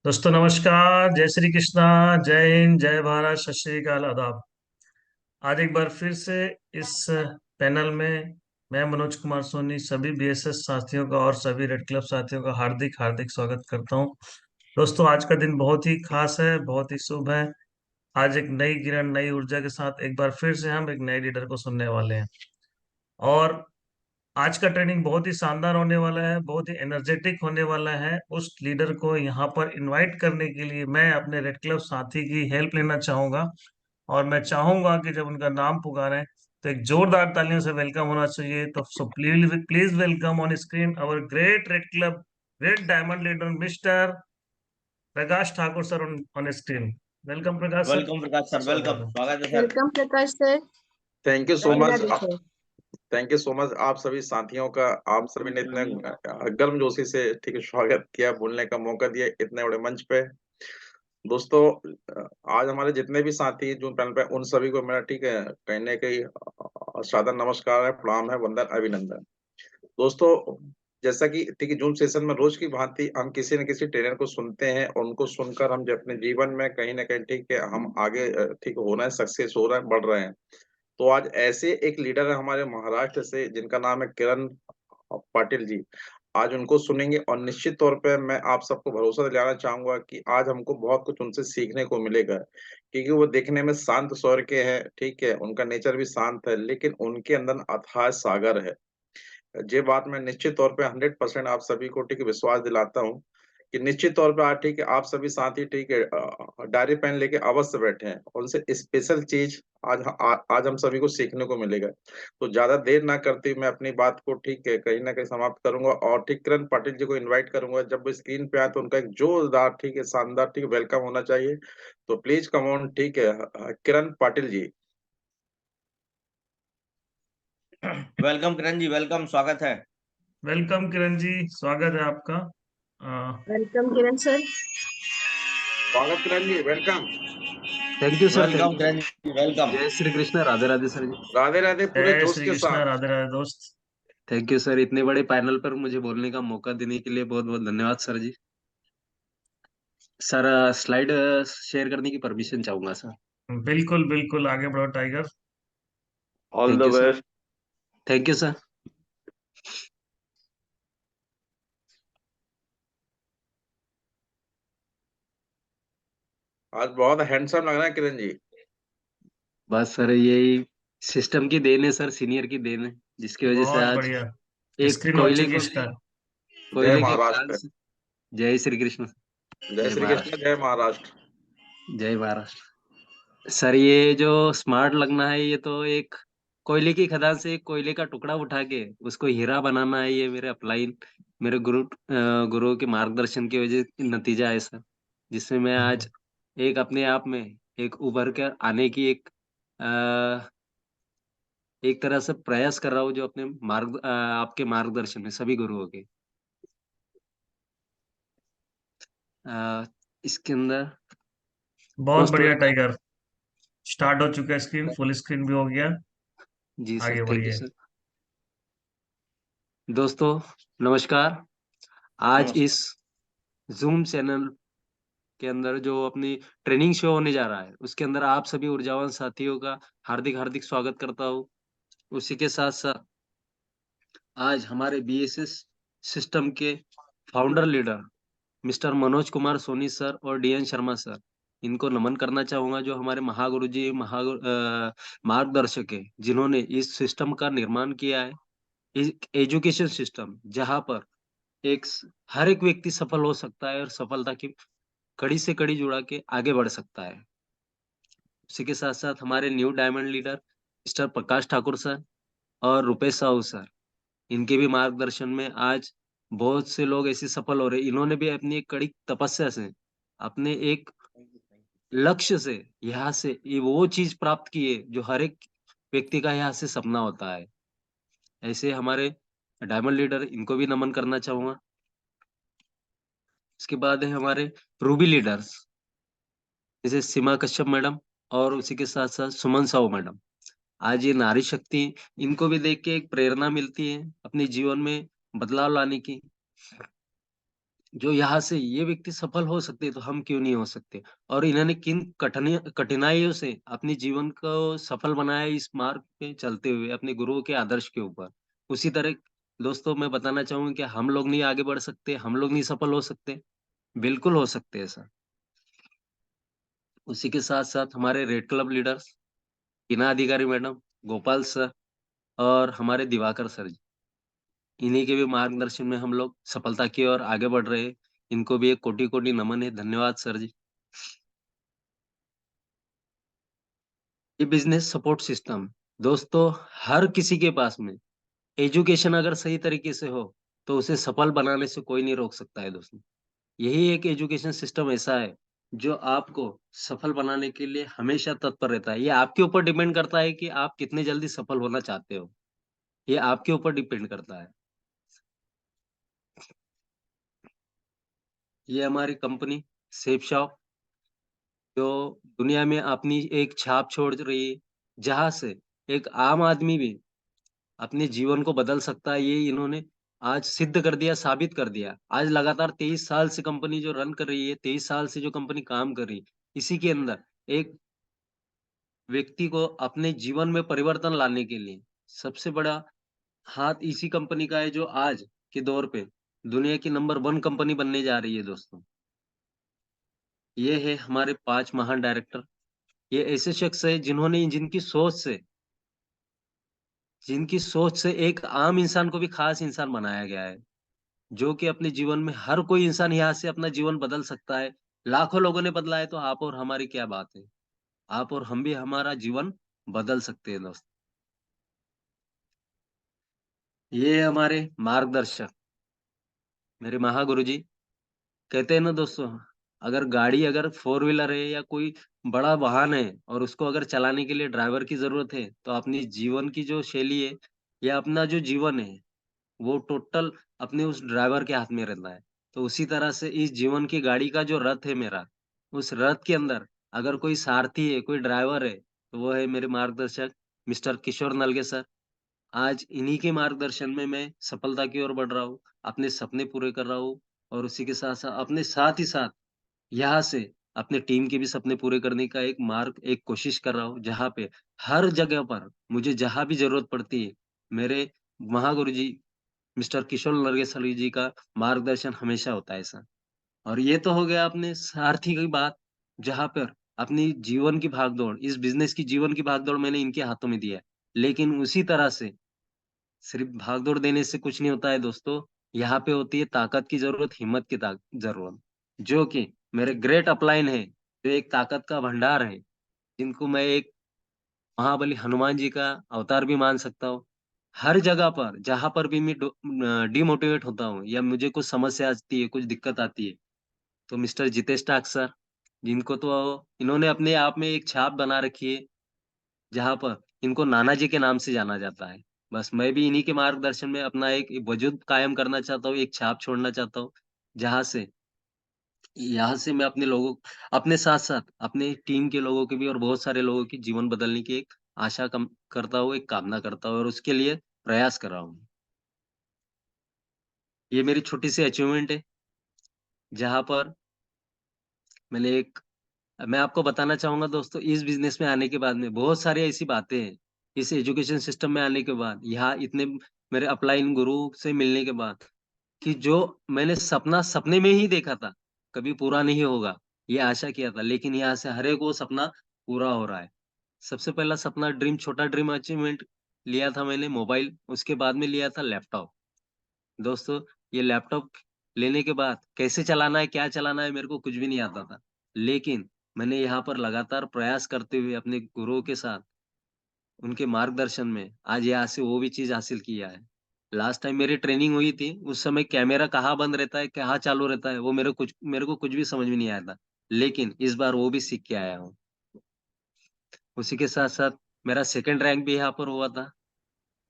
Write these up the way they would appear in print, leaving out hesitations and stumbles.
दोस्तों नमस्कार, जय श्री कृष्णा, जय हिंद, जय भारत, सत श्री अकाल, आदाब। आज एक बार फिर से इस पैनल में मैं मनोज कुमार सोनी सभी बीएसएस साथियों का और सभी रेड क्लब साथियों का हार्दिक हार्दिक स्वागत करता हूं। दोस्तों आज का दिन बहुत ही खास है, बहुत ही शुभ है। आज एक नई किरण, नई ऊर्जा के साथ एक बार फिर से हम एक नए लीडर को सुनने वाले हैं। और आज का ट्रेनिंग बहुत ही शानदार होने वाला है, बहुत ही एनर्जेटिक होने वाला है। उस लीडर को यहाँ पर इनवाइट करने के लिए मैं अपने रेड क्लब साथी की हेल्प लेना चाहूंगा। और मैं चाहूंगा कि जब उनका नाम पुकारें तो एक जोरदार तालियों से वेलकम होना चाहिए। तो so please please welcome on screen our great red club, great diamond leader mister Prakash Thakur sir on screen. Welcome Prakash sir, welcome Prakash sir, welcome, स्वागत है। स्वागत है sir. Welcome Prakash sir. Thank you so Radhe much. Radhe sir. Thank you so much आप सभी साथियों का। आप सभी ने इतने गर्मजोशी से ठीक है स्वागत किया, बोलने का मौका दिया इतने बड़े मंच पे। दोस्तों, आज हमारे जितने भी साथी जो पैनल पे उन सभी को मेरा ठीक है कहने के सादर नमस्कार है, प्रणाम है, वंदन, अभिनंदन। दोस्तों, जैसा कि ठीक है जूम सेशन में रोज की भांति हम किसी न किसी ट्रेनर को सुनते हैं और उनको सुनकर हम जो अपने जीवन में कहीं ना कहीं ठीक है हम आगे ठीक हो रहे हैं, सक्सेस हो रहे हैं, बढ़ रहे हैं। तो आज ऐसे एक लीडर है हमारे महाराष्ट्र से जिनका नाम है किरण पाटिल जी। आज उनको सुनेंगे और निश्चित तौर पे मैं आप सबको भरोसा दिलाना चाहूंगा कि आज हमको बहुत कुछ उनसे सीखने को मिलेगा, क्योंकि वो देखने में शांत स्वभाव के हैं, ठीक है, उनका नेचर भी शांत है, लेकिन उनके अंदर अथाह सागर है। ये बात मैं निश्चित तौर पे 100% आप सभी को ठीक है विश्वास दिलाता हूँ कि निश्चित तौर पे आज ठीक है आप सभी साथी ठीक है डायरी पेन लेके अवश्य बैठे हैं, उनसे स्पेशल चीज आज हम सभी को सीखने को मिलेगा। तो ज्यादा देर ना करते हुए मैं अपनी बात को ठीक है कहीं ना कहीं समाप्त करूंगा और ठीक किरण पाटिल जी को इनवाइट करूंगा। जब वो स्क्रीन पे आए तो उनका एक जोरदार ठीक है शानदार ठीक है वेलकम होना चाहिए। तो प्लीज कम ऑन ठीक है किरण पाटिल जी। वेलकम किरण जी, वेलकम, स्वागत है। वेलकम किरण जी, स्वागत है आपका। Welcome Kiran sir. स्वागत Kiran ji, welcome. Thank you sir, thank welcome you Kiran sir. जी, वेलकम। जय श्री कृष्ण, राधे राधे सर जी। राधे राधे पूरे जय जोश श्री के कृष्णा, साथ। राधे राधे दोस्त। थैंक यू सर, इतने बड़े पैनल पर मुझे बोलने का मौका देने के लिए बहुत बहुत धन्यवाद सर जी। सर, स्लाइड शेयर करने की परमिशन चाहूंगा सर। बिल्कुल बिल्कुल, आगे बढ़ो tiger. All thank the you sir. Best. Thank you sir. आज बहुत हैंडसम लग रहा है किरण जी। बस सर, यही सिस्टम की देन है सर, सीनियर की देन है, जिसकी वजह से बहुत आज बढ़िया। एक स्क्रीन हो चुकी है। जय कोयले की खदान महाराष्ट्र। से। जय श्री कृष्ण। जय जय श्री कृष्ण, महाराष्ट्र। जय महाराष्ट्र। जय महाराष्ट्र। सर, ये जो स्मार्ट लगना है, ये तो एक कोयले की खदान से एक कोयले का टुकड़ा उठा के उसको हीरा बनाना है, ये मेरे अपलाइन, मेरे गुरु के मार्गदर्शन की वजह नतीजा है सर। जिसमें मैं आज एक अपने आप में एक उभर कर आने की एक तरह से प्रयास कर रहा हूँ, जो अपने आपके मार्गदर्शन में सभी गुरुओं के अ, इसके अंदर बहुत मोस्ट बढ़िया वेलकम। टाइगर। स्टार्ट हो चुका है, स्क्रीन फुल स्क्रीन भी हो गया। जी सर, आगे थैंक यू बढ़िए। सर। दोस्तों नमस्कार। आज इस नमस्कार। जूम चैनल के अंदर जो अपनी ट्रेनिंग शो होने जा रहा है, उसके अंदर आप सभी ऊर्जावान साथियों का हार्दिक हार्दिक स्वागत करता हूँ। उसी के साथ साथ आज हमारे बीएसएस सिस्टम के founder leader mister Manoj Kumar Soni sir और डीएन शर्मा सर, इनको नमन करना चाहूंगा, जो हमारे महागुरु जी मार्गदर्शक है, जिन्होंने इस सिस्टम का निर्माण किया है। एक एजुकेशन सिस्टम जहां पर हर एक व्यक्ति सफल हो सकता है और सफलता की कड़ी से कड़ी जुड़ा के आगे बढ़ सकता है। उसी के साथ साथ हमारे new diamond leader mister Prakash Thakur sir और रुपेश साहू सर, इनके भी मार्गदर्शन में आज बहुत से लोग ऐसे सफल हो रहे हैं। इन्होंने भी अपनी एक कड़ी तपस्या से, अपने एक लक्ष्य से, यहाँ से ये वो चीज प्राप्त की है जो हर एक व्यक्ति का यहाँ से सपना होता है। ऐसे हमारे डायमंड लीडर, इनको भी नमन करना चाहूंगा। इसके बाद है हमारे रूबी लीडर्स, जैसे सीमा कश्यप मैडम और उसी के साथ साथ सुमन साहू मैडम। आज ये नारी शक्ति, इनको भी देख के एक प्रेरणा मिलती है अपने जीवन में बदलाव लाने की। जो यहाँ से ये व्यक्ति सफल हो सकते हैं, तो हम क्यों नहीं हो सकते? और इन्होंने किन कठिनाइयों से अपने जीवन को सफल बनाया इस मार्ग पे चलते हुए अपने गुरुओं के आदर्श के ऊपर। उसी तरह दोस्तों मैं बताना चाहूँगा कि हम लोग नहीं आगे बढ़ सकते, हम लोग नहीं सफल हो सकते? बिल्कुल हो सकते हैं सर। उसी के साथ-साथ हमारे रेड क्लब लीडर्स, हिना अधिकारी मैडम, गोपाल सर और हमारे दिवाकर सर जी। इन्हीं के भी मार्गदर्शन में हम लोग सफलता की ओर आगे बढ़ रहे हैं। इनको भी एक कोटि-कोटि नमन है। धन्यवाद सर जी। ये बिज़नेस सपोर्ट सिस्टम, दोस्तों हर किसी के पास में एजुकेशन अगर सही तरीके से हो, तो उसे सफल बनाने से कोई नहीं रोक सकता है दोस्तों। यही एक एजुकेशन सिस्टम ऐसा है, जो आपको सफल बनाने के लिए हमेशा तत्पर रहता है। ये आपके ऊपर डिपेंड करता है कि आप कितनी जल्दी सफल होना चाहते हो। ये आपके ऊपर डिपेंड करता है। ये हमारी कंपनी सेफ शॉप जो दुनिया में अपनी एक छाप छोड़ रही है, जहाँ से एक आम आदमी भी अपने जीवन को बदल सकता है, ये इन्होंने आज सिद्ध कर दिया, साबित कर दिया। आज लगातार 23 साल से कंपनी जो रन कर रही है, 23 साल से जो कंपनी काम कर रही है, इसी के अंदर एक व्यक्ति को अपने जीवन में परिवर्तन लाने के लिए सबसे बड़ा हाथ इसी कंपनी का है, जो आज के दौर पे दुनिया की नंबर 1 कंपनी बनने जा रही है दोस्तों। ये है हमारे 5 महान डायरेक्टर। ये ऐसे शख्स हैं जिनकी सोच से एक आम इंसान को भी खास इंसान बनाया गया है। जो कि अपने जीवन में हर कोई इंसान यहाँ से अपना जीवन बदल सकता है। लाखों लोगों ने बदला है, तो आप और हमारी क्या बात है? आप और हम भी हमारा जीवन बदल सकते हैं दोस्त। ये हमारे मार्गदर्शक, मेरे महागुरुजी। कहते हैं ना दोस्तों, अगर फोर व्हीलर है या कोई बड़ा वाहन है और उसको अगर चलाने के लिए ड्राइवर की ज़रूरत है, तो अपनी जीवन की जो शैली है या अपना जो जीवन है, वो टोटल अपने उस ड्राइवर के हाथ में रहता है। तो उसी तरह से इस जीवन की गाड़ी का जो रथ है मेरा, उस रथ के अंदर अगर कोई सारथी है, कोई ड्राइवर है, तो वो है मेरे मार्गदर्शक मिस्टर किशोर नलगे सर। आज इन्हीं के मार्गदर्शन में मैं सफलता की ओर बढ़ रहा हूँ, अपने सपने पूरे कर रहा हूँ और उसी के साथ-साथ अपने साथ ही साथ यहाँ से अपने टीम के भी सपने पूरे करने का एक कोशिश कर रहा हूँ, जहाँ पे हर जगह पर मुझे जहाँ भी ज़रूरत पड़ती है, मेरे महागुरुजी मिस्टर किशोर नरगेसरी जी का मार्गदर्शन हमेशा होता है सर। और ये तो हो गया अपने सारथी की बात, जहाँ पर अपनी जीवन की भागदौड़, इस बिज़नेस की जीवन की भागदौड़ मैंने इनके हाथों में दिया है। लेकिन उसी तरह से सिर्फ़ भाग-दौड़ देने से कुछ नहीं होता है दोस्तों, यहाँ पे होती है ताकत की ज़रूरत, हिम्मत की ज़रूरत, जो कि मेरे ग्रेट अपलाइन है, जो एक ताकत का भंडार है, जिनको मैं एक महाबली हनुमान जी का अवतार भी मान सकता हूँ। हर जगह पर, जहाँ पर भी मैं डिमोटिवेट होता हूँ या मुझे कुछ समस्या आती है, कुछ दिक्कत आती है, तो मिस्टर जितेश टाक सर, जिनको तो इन्होंने अपने आप में एक छाप बना रखी है, जहाँ पर इनको नाना जी के नाम से जाना जाता है। बस मैं भी इन्हीं के मार्गदर्शन में अपना एक वजूद कायम करना चाहता हूँ, एक छाप छोड़ना चाहता हूँ, जहाँ से यहाँ से मैं अपने साथ-साथ अपने टीम के लोगों की भी और बहुत सारे लोगों की जीवन बदलने की एक आशा कम करता हूँ, एक कामना करता हूँ और उसके लिए प्रयास कर रहा हूँ। ये मेरी छोटी-सी अचीवमेंट है, जहाँ पर मैंने एक मैं आपको बताना चाहूँगा दोस्तों, इस बिज़नेस में आने के बाद में बहुत सारी ऐसी बातें हैं, इस एजुकेशन सिस्टम में आने के बाद, यहाँ इतने मेरे अपलाइन गुरु से मिलने के बाद, कि जो मैंने सपना सपने में ही देखा था, कभी पूरा नहीं होगा, ये आशा किया था, लेकिन यहाँ से हर एक वो सपना पूरा हो रहा है। सबसे पहला सपना छोटा ड्रीम अचीवमेंट लिया था मैंने मोबाइल, उसके बाद में लिया था लैपटॉप। दोस्तों, ये लैपटॉप लेने के बाद कैसे चलाना है, क्या चलाना है, मेरे को कुछ भी नहीं आता था। लेकिन मैंने यहाँ पर लगातार प्रयास करते हुए अपने गुरुओं के साथ, उनके मार्गदर्शन में आज यहाँ से वो भी चीज़ हासिल किया है। लास्ट टाइम मेरी ट्रेनिंग हुई थी, उस समय कैमरा कहाँ बंद रहता है, कहाँ चालू रहता है, वो मेरे को कुछ भी समझ में नहीं आया था। लेकिन इस बार वो भी सीख के आया हूँ। उसी के साथ-साथ मेरा सेकंड रैंक भी यहाँ पर हुआ था।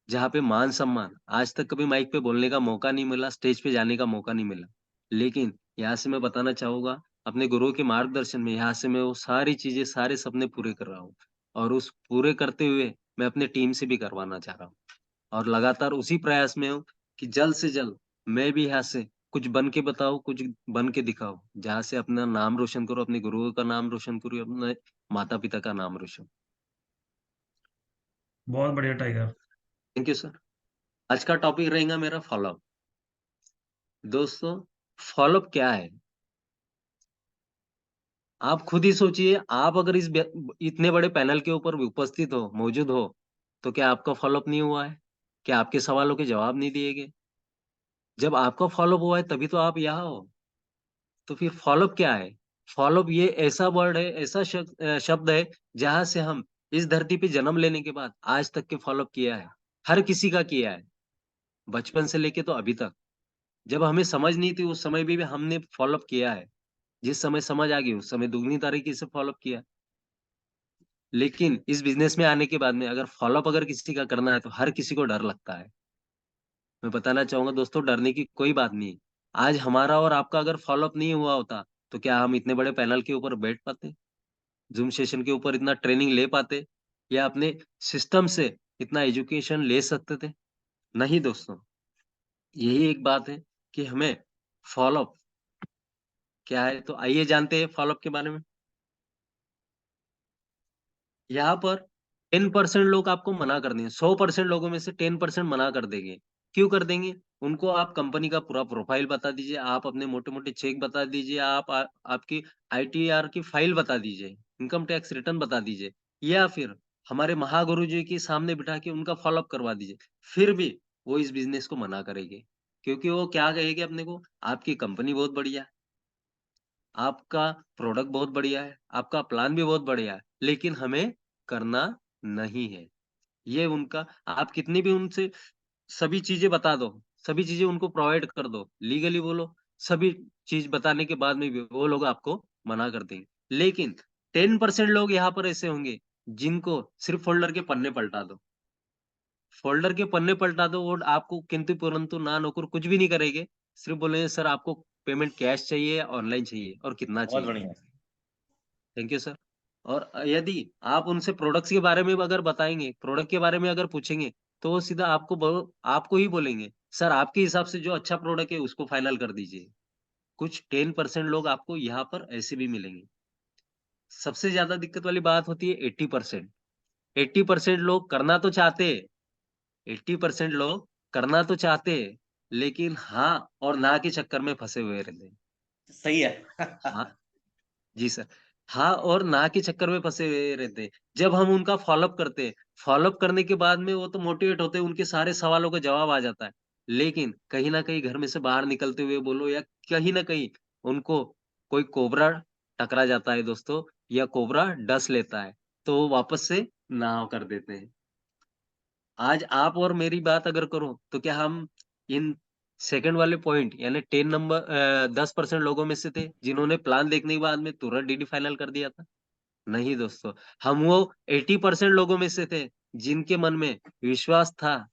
जहाँ पे मान-सम्मान, आज तक कभी माइक पे बोलने का मौका नहीं मिला, स्टेज पे जाने का मौका नहीं मिला। लेकिन यहाँ से मैं बताना चाहूँगा, अपने गुरुओं के मार्गदर्शन में यहाँ से मैं वो सारी चीज़ें, सारे सपने पूरे कर रहा हूँ। और उस पूरे करते हुए मैं अपने टीम से भी करवाना चाह रहा हूँ। और लगातार उसी प्रयास में हूँ कि जल्द से जल्द मैं भी यहाँ से कुछ बन के बताओ, कुछ बन के दिखाओ, जहाँ से अपना नाम रोशन करो, अपने गुरुओं का नाम रोशन करो, अपने माता पिता का नाम रोशन। बहुत बढ़िया टाइगर। Thank you sir. आज का टॉपिक रहेगा मेरा फॉलोअप। दोस्तों, फॉलोअप क्या है? आप खुद ही सोचिए, आप अगर इतने बड़े पैनल के ऊपर उपस्थित हो, मौजूद हो, तो क्या आपका फॉलोअप नहीं हुआ है? क्या आपके सवालों के जवाब नहीं दिए गए? जब आपका फॉलोअप हुआ है तभी तो आप यहाँ हो। तो फिर फॉलोअप क्या है? फॉलोअप ये ऐसा वर्ड है, ऐसा शब्द है, जहां से हम इस धरती पे जन्म लेने के बाद आज तक के फॉलोअप किया है। हर किसी का किया है, बचपन से लेके तो अभी तक। जब हमें समझ नहीं थी उस समय भी हमने फॉलोअप किया है। जिस समय समझ आ गई उस समय दुगनी तरीके से फॉलोअप किया। लेकिन इस बिजनेस में आने के बाद में अगर फॉलोअप अगर किसी का करना है तो हर किसी को डर लगता है। मैं बताना चाहूंगा दोस्तों, डरने की कोई बात नहीं है। आज हमारा और आपका अगर फॉलोअप नहीं हुआ होता तो क्या हम इतने बड़े पैनल के ऊपर बैठ पाते? जूम सेशन के ऊपर इतना ट्रेनिंग ले पाते? या अपने सिस्टम से इतना एजुकेशन ले सकते थे? नहीं दोस्तों। यही एक बात है कि हमें फॉलोअप क्या है, तो आइए जानते हैं फॉलोअप के बारे में। यहाँ पर 10% लोग आपको मना कर देंगे, 100% लोगों में से 10% मना कर देंगे। क्यों कर देंगे? उनको आप कंपनी का पूरा प्रोफाइल बता दीजिए, आप अपने मोटे मोटे चेक बता दीजिए, आपकी आईटीआर की फाइल बता दीजिए, इनकम टैक्स रिटर्न बता दीजिए, या फिर हमारे महागुरु जी के सामने बिठा के उनका फॉलोअप करवा दीजिए। फिर भी वो इस बिजनेस को मना करेंगे, क्योंकि वो क्या कहेगी अपने को, आपकी कंपनी बहुत बढ़िया है, आपका प्रोडक्ट बहुत बढ़िया है, आपका प्लान भी बहुत बढ़िया है, लेकिन हमें करना नहीं है। ये उनका, आप कितनी भी उनसे सभी चीजें बता दो, सभी चीजें उनको प्रोवाइड कर दो, लीगली बोलो, सभी चीज बताने के बाद में भी वो लोग आपको मना कर देंगे। लेकिन 10% लोग यहाँ पर ऐसे होंगे जिनको सिर्फ फोल्डर के पन्ने पलटा दो, फोल्डर के पन्ने पलटा दो और आपको किंतु परंतु ना नुकुर कुछ भी नहीं करेंगे। सिर्फ बोलेंगे सर आपको पेमेंट कैश चाहिए या ऑनलाइन चाहिए और कितना बहुत चाहिए। बढ़िया। Thank you sir. और यदि आप उनसे प्रोडक्ट्स के बारे में अगर बताएंगे, प्रोडक्ट के बारे में अगर पूछेंगे, तो वो सीधा आपको ही बोलेंगे सर आपके हिसाब से जो अच्छा प्रोडक्ट है उसको फाइनल कर दीजिए। कुछ 10% लोग आपको यहाँ पर ऐसे भी मिलेंगे। सबसे ज्यादा दिक्कत वाली बात होती है 80%। 80% लोग करना तो चाहते हैं, 80% लोग करना तो चाहते हैं, लेकिन हाँ और ना के चक्कर में फंसे हुए रहते हैं। सही है। हाँ जी सर। हाँ और ना के चक्कर में फंसे हुए रहते हैं। जब हम उनका फॉलोअप करते हैं, फॉलोअप करने के बाद में वो तो मोटिवेट होते हैं, उनके सारे सवालों का जवाब आ जाता है। लेकिन कहीं ना कहीं घर में से बाहर निकलते हुए बोलो या कहीं ना कहीं उनको कोई कोबरा टकरा जाता है दोस्तों, या कोबरा डस लेता है, तो वो वापस से ना कर देते हैं। आज आप और मेरी बात अगर करो तो क्या हम इन सेकंड वाले पॉइंट यानी 10% लोगों में से थे जिन्होंने प्लान देखने के बाद में तुरंत डीडी फाइनल कर दिया था? नहीं दोस्तों। हम वो 80% लोगों में से थे जिनके मन में विश्वास था,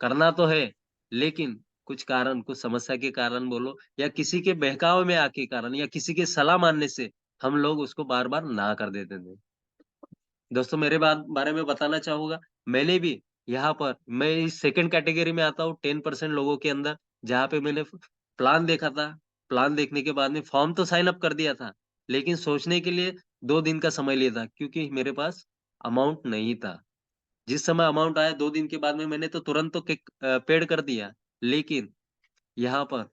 करना तो है, लेकिन कुछ कारण, कुछ समस्या के कारण बोलो, या किसी के बहकावे में आके कारण, या किसी के सलाह मानने से हम लोग उसको बार बार ना कर देते थे। दोस्तों मेरे बारे में बताना चाहूंगा, मैंने भी यहाँ पर, मैं इस सेकंड कैटेगरी में आता हूँ 10% लोगों के अंदर, जहाँ पे मैंने प्लान देखा था। प्लान देखने के बाद में फॉर्म तो साइन अप कर दिया था, लेकिन सोचने के लिए 2 दिन का समय लिया था, क्योंकि मेरे पास अमाउंट नहीं था। जिस समय अमाउंट आया 2 दिन के बाद में मैंने तो तुरंत तो पेड कर दिया। लेकिन यहाँ पर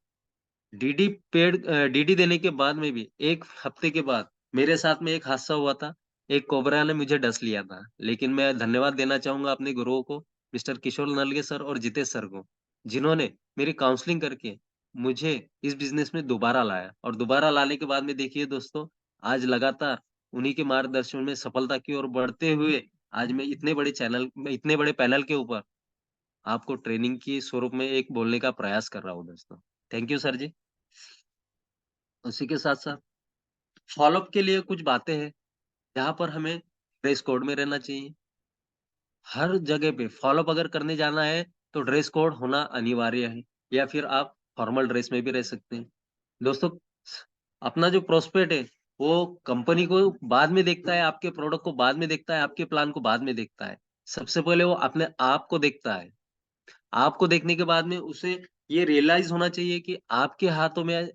डीडी देने के बाद में भी 1 हफ्ते के बाद मेरे साथ में एक हादसा हुआ था। एक कोबरा ने मुझे डस लिया था, लेकिन मैं धन्यवाद देना चाहूंगा अपने गुरुओं को, मिस्टर किशोर नलगे सर और जितेश सर को, जिन्होंने मेरी काउंसलिंग करके मुझे इस बिजनेस में दोबारा लाया। और दोबारा लाने के बाद में देखिए दोस्तों, आज लगातार उन्हीं के मार्गदर्शन में सफलता की ओर बढ़ते हुए आज मैं इतने बड़े पैनल के ऊपर आपको ट्रेनिंग की स्वरूप में एक बोलने का प्रयास कर रहा हूँ दोस्तों। थैंक यू सर जी। उसी के साथ साथ फॉलोअप के लिए कुछ बातें हैं, जहाँ पर हमें ड्रेस कोड में रहना चाहिए। हर जगह पे फॉलोअप अगर करने जाना है तो ड्रेस कोड होना अनिवार्य है, या फिर आप फॉर्मल ड्रेस में भी रह सकते हैं। दोस्तों, अपना जो प्रोस्पेक्ट है वो कंपनी को बाद में देखता है, आपके प्रोडक्ट को बाद में देखता है, आपके प्लान को बाद में देखता है। सबसे पहले वो अपने आप को देखता है। आपको देखने के बाद में उसे ये रियलाइज होना चाहिए कि आपके हाथों में,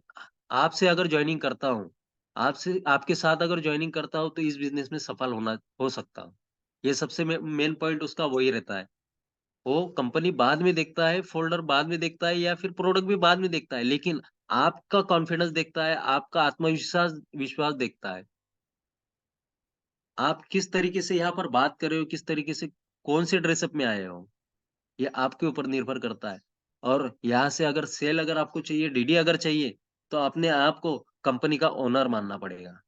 आपसे अगर ज्वाइनिंग करता हूँ, आपसे आपके साथ अगर ज्वाइनिंग करता हूँ तो इस बिजनेस में सफल होना हो सकता हूँ। ये सबसे मेन पॉइंट उसका वही रहता है। वो कंपनी बाद में देखता है, फ़ोल्डर बाद में देखता है या फिर प्रोडक्ट भी बाद में देखता है, लेकिन आपका कॉन्फिडेंस देखता है, आपका आत्मविश्वास विश्वास देखता है। आप किस तरीके से यहाँ पर बात कर रहे हो, किस तरीके से कौन से ड्रेसअप में आए हो, ये आपके ऊपर निर्भर करता है। और यहाँ से अगर सेल अगर आपको चाहिए, डीडी अगर चाहिए, तो अपने आप को कंपनी का ओनर मानना पड़ेगा।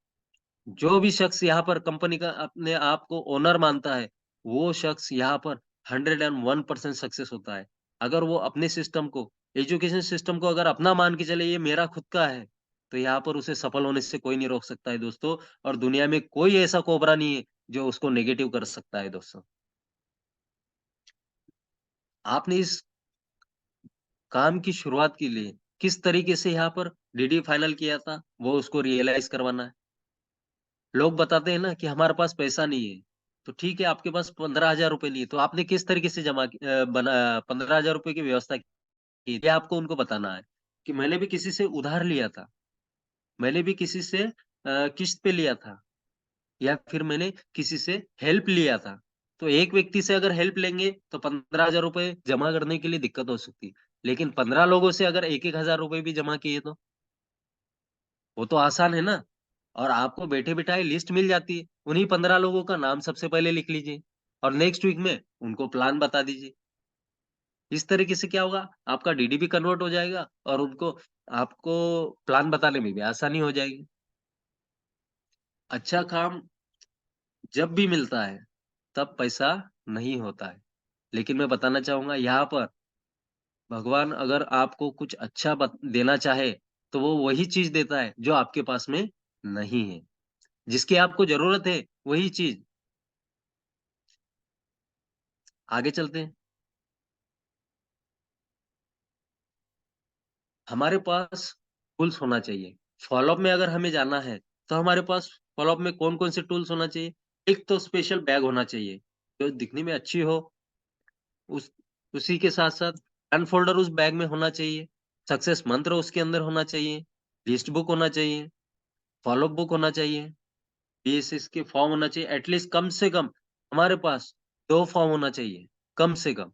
जो भी शख्स यहाँ पर कंपनी का अपने आप को ओनर मानता है, वो शख्स यहाँ पर 101% सक्सेस होता है। अगर वो अपने सिस्टम को, एजुकेशन सिस्टम को अगर अपना मान के चले, ये मेरा खुद का है, तो यहाँ पर उसे सफल होने से कोई नहीं रोक सकता है दोस्तों। और दुनिया में कोई ऐसा कोबरा नहीं है, जो उसको नेगेटिव कर सकता है दोस्तों। आपने इस काम की शुरुआत के लिए किस तरीके से यहाँ पर डीडी फाइनल किया था, वो उसको रियलाइज़ करवाना है। लोग बताते हैं ना कि हमारे पास पैसा नहीं है, तो ठीक है आपके पास 15,000 रुपए नहीं है, तो आपने किस तरीके से बना 15,000 रुपए की व्यवस्था की, ये आपको उनको बताना है कि मैंने भी किसी से उधार लिया था, मैंने भी किसी से किश्त पे लिया था या फिर मैंने किसी से हेल्प लिया था। तो एक व्यक्ति से अगर हेल्प लेंगे तो 15,000 रुपए जमा करने के लिए दिक्कत हो सकती है, लेकिन 15 लोगों से अगर 1-1 हज़ार रुपए भी जमा किए तो वो तो आसान है ना। और आपको बैठे-बिठाए लिस्ट मिल जाती है। उन्हीं 15 लोगों का नाम सबसे पहले लिख लीजिए और नेक्स्ट वीक में उनको प्लान बता दीजिए। इस तरीके से क्या होगा, आपका डीडी भी कन्वर्ट हो जाएगा और उनको आपको प्लान बताने में भी आसानी हो जाएगी। अच्छा काम जब भी मिलता है, तब पैसा नहीं होता है। लेकिन मैं बताना चाहूँगा यहाँ पर भगवान अगर आपको कुछ अच्छा देना चाहे, तो वो वही चीज़ देता है जो आपके पास में नहीं है। जिसकी आपको ज़रूरत है, वही चीज़। आगे चलते हैं। हमारे पास टूल्स होना चाहिए। फ़ॉलो-अप में अगर हमें जाना है, तो हमारे पास फ़ॉलो-अप में कौन-कौन से टूल्स होना चाहिए? एक तो स्पेशल बैग होना चाहिए, जो दिखने में अच्छी हो, उस उसी के साथ-साथ अनफ़ोल्डर उस बैग में होना चाहिए, सक्सेस मंत्र उसके अंदर होना चाहिए, लिस्ट बुक होना चाहिए, फ़ॉलो-अप बुक होना चाहिए, बीएसएस के फॉर्म होना चाहिए, एटलीस्ट कम से कम हमारे पास 2 फॉर्म होना चाहिए, कम से कम।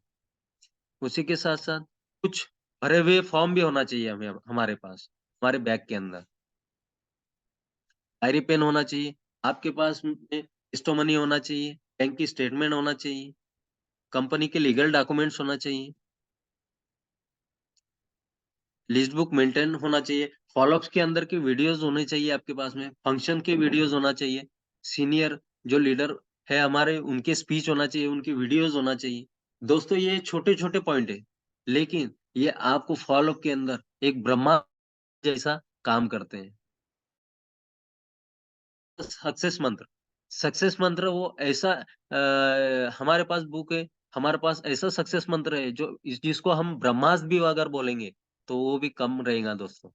उसी के साथ-साथ कुछ भरे हुए फॉर्म भी होना चाहिए हमें हमारे पास, हमारे बैग के अंदर। डायरी पेन होना चाहिए, आपके पास में स्टो मनी होना चाहिए, बैंक की स्टेटमेंट होना चाहिए, कंपनी के लीगल डॉक्यूमेंट्स होना चाहिए, लिस्ट बुक मेंटेन होना चाहिए, फॉलोअप्स के अंदर की वीडियोज़ होने चाहिए आपके पास में, फंक्शन के वीडियोज़ होना चाहिए, सीनियर जो लीडर है हमारे उनके स्पीच होना चाहिए, उनकी वीडियोज़ होना चाहिए। दोस्तों ये छोटे-छोटे पॉइंट है, लेकिन ये आपको फॉलोअप के अंदर एक ब्रह्मा जैसा काम करते हैं। सक्सेस मंत्र वो ऐसा हमारे पास बुक है, हमारे पास ऐसा सक्सेस मंत्र है जो जिसको हम ब्रह्मास्त्र भी अगर बोलेंगे, तो वो भी कम रहेगा दोस्तों।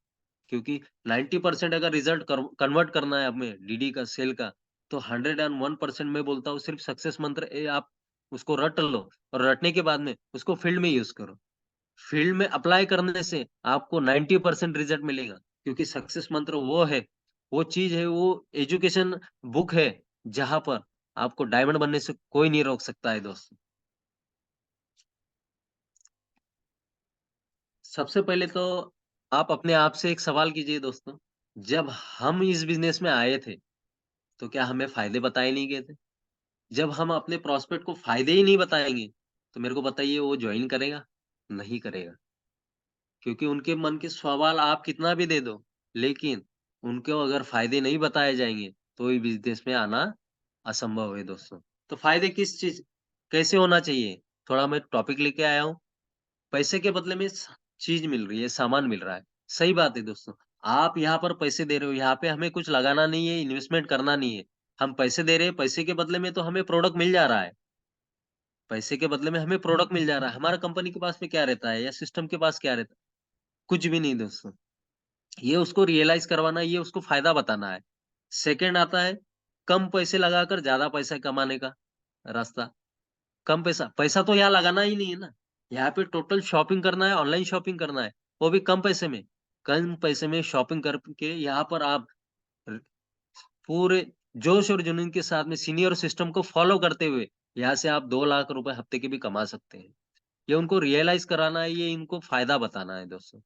क्योंकि 90% अगर रिज़ल्ट कन्वर्ट करना है हमें डीडी का, सेल का, तो 101% मैं बोलता हूँ सिर्फ़ सक्सेस मंत्र आप उसको रट लो और रटने के बाद में उसको फील्ड में यूज़ करो। फील्ड में अप्लाई करने से आपको 90% रिज़ल्ट मिलेगा क्योंकि सक्सेस मंत्र वो है, वो चीज़ है, वो एजुकेशन बुक है, जहाँ पर आपको डायमंड बनने से कोई नहीं रोक सकता है दोस्तों। सबसे पहले तो आप अपने आप से एक सवाल कीजिए दोस्तों, जब हम इस बिज़नेस में आए थे, तो क्या हमें फ़ायदे बताए नहीं गए थे? जब हम अपने प्रॉस्पेक्ट को फ़ायदे ही नहीं बताएँगे, तो मेरे को बताइए वो जॉइन करेगा? नहीं करेगा। क्योंकि उनके मन के सवाल आप कितना भी दे दो, लेकिन उनको अगर फ़ायदे नहीं बताए जाएँगे, तो ये बिज़नेस में आना असंभव है दोस्तों। तो फ़ायदे किस चीज़ कैसे होना चाहिए? थोड़ा मैं टॉपिक लेके आया हूँ, पैसे के बदले में चीज़ मिल रही है, सामान मिल रहा है। सही बात है दोस्तों, आप यहाँ पर पैसे दे रहे हो, यहाँ पे हमें कुछ लगाना नहीं है, इन्वेस्टमेंट करना नहीं है। हम पैसे दे रहे हैं, पैसे के बदले में तो हमें प्रोडक्ट मिल जा रहा है। पैसे के बदले में हमें प्रोडक्ट मिल जा रहा है। हमारा कंपनी के पास में क्या रहता है या सिस्टम के पास क्या रहता है? कुछ भी नहीं दोस्तों। ये उसको रियलाइज़ करवाना है, ये उसको फ़ायदा बताना है। सेकंड आता है, कम पैसे लगाकर ज़्यादा पैसा कमाने का रास्ता। कम पैसा पैसा तो यहाँ लगाना ही नहीं है ना, यहाँ पे टोटल शॉपिंग करना है, ऑनलाइन शॉपिंग करना है, वो भी कम पैसे में शॉपिंग करके यहाँ पर आप र पूरे जोश और जुनून के साथ में सीनियर सिस्टम को फॉलो करते हुए यहाँ से आप 2 लाख रुपए हफ्ते के भी कमा सकते हैं। ये उनको रियलाइज़ कराना है, ये इनको फ़ायदा बताना है दोस्तों।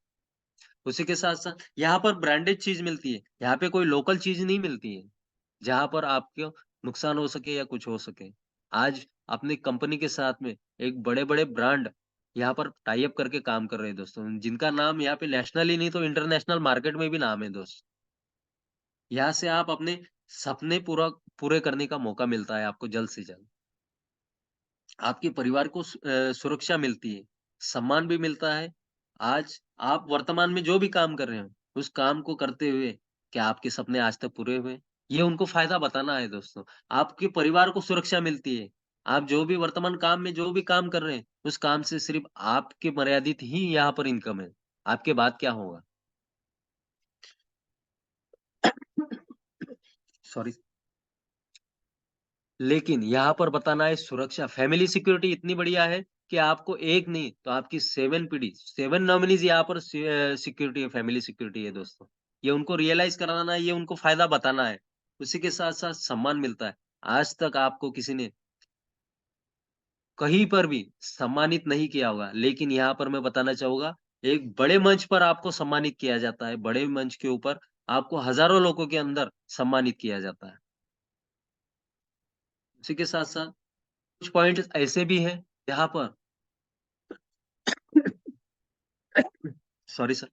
उसी के साथ-साथ यहाँ पर ब्रांडेड चीज़ मिलती है, यहाँ पे कोई लोकल चीज़ नहीं मिलती है, जहाँ पर आपको नुकसान हो सके या कुछ हो सके। आज अपनी कंपनी के साथ में एक बड़े-बड़े ब्रांड यहाँ पर टाई अप करके काम कर रहे हैं दोस्तों, जिनका नाम यहाँ पे नेशनल ही नहीं तो इंटरनेशनल मार्केट में भी नाम है दोस्त। यहाँ से आप अपने सपने पूरे करने का मौका मिलता है आपको जल्द से जल्द। आपके परिवार को सुरक्षा मिलती है, सम्मान भी मिलता है। आज आप वर्तमान में जो भी काम कर रहे हो, उस काम को करते हुए क्या आपके सपने आज तक पूरे हुए? ये उनको फ़ायदा बताना है दोस्तों। आपके परिवार को सुरक्षा मिलती है। आप जो भी वर्तमान काम में जो भी काम कर रहे हैं, उस काम से सिर्फ़ आपके मर्यादित ही यहाँ पर इनकम है। आपके बाद क्या होगा? सॉरी। लेकिन यहाँ पर बताना है सुरक्षा, फैमिली सिक्योरिटी इतनी बढ़िया है कि आपको एक नहीं तो आपकी 7 पीढ़ी, 7 नॉमिनीज़ यहाँ पर सिक्योरिटी है, फैमिली सिक्योरिटी है दोस्तों। ये उनको रियलाइज़ कराना है, ये उनको फ़ायदा बताना है। उसी के साथ-साथ सम्मान मिलता है। आज तक आपको किसी ने कहीं पर भी सम्मानित नहीं किया होगा, लेकिन यहाँ पर मैं बताना चाहूँगा, एक बड़े मंच पर आपको सम्मानित किया जाता है। बड़े मंच के ऊपर आपको हज़ारों लोगों के अंदर सम्मानित किया जाता है। उसी के साथ-साथ कुछ पॉइंट्स ऐसे भी हैं, जहाँ पर सॉरी सर।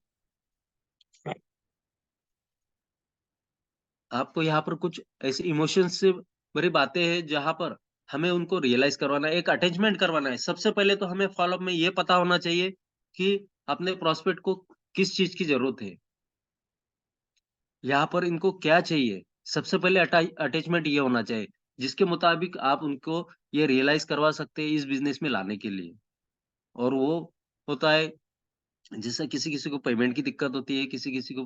आपको यहाँ पर कुछ ऐसे इमोशंस से भरी बातें हैं, जहाँ पर हमें उनको रियलाइज़ करवाना है, एक अटैचमेंट करवाना है। सबसे पहले तो हमें फ़ॉलो-अप में ये पता होना चाहिए कि अपने प्रॉस्पेक्ट को किस चीज़ की ज़रूरत है। यहाँ पर इनको क्या चाहिए? सबसे पहले अटैचमेंट ये होना चाहिए, जिसके मुताबिक आप उनको ये रियलाइज़ करवा सकते हैं इस बिज़नेस में लाने के लिए। और वो होता है जैसे किसी-किसी को पेमेंट की दिक्कत होती है, किसी-किसी को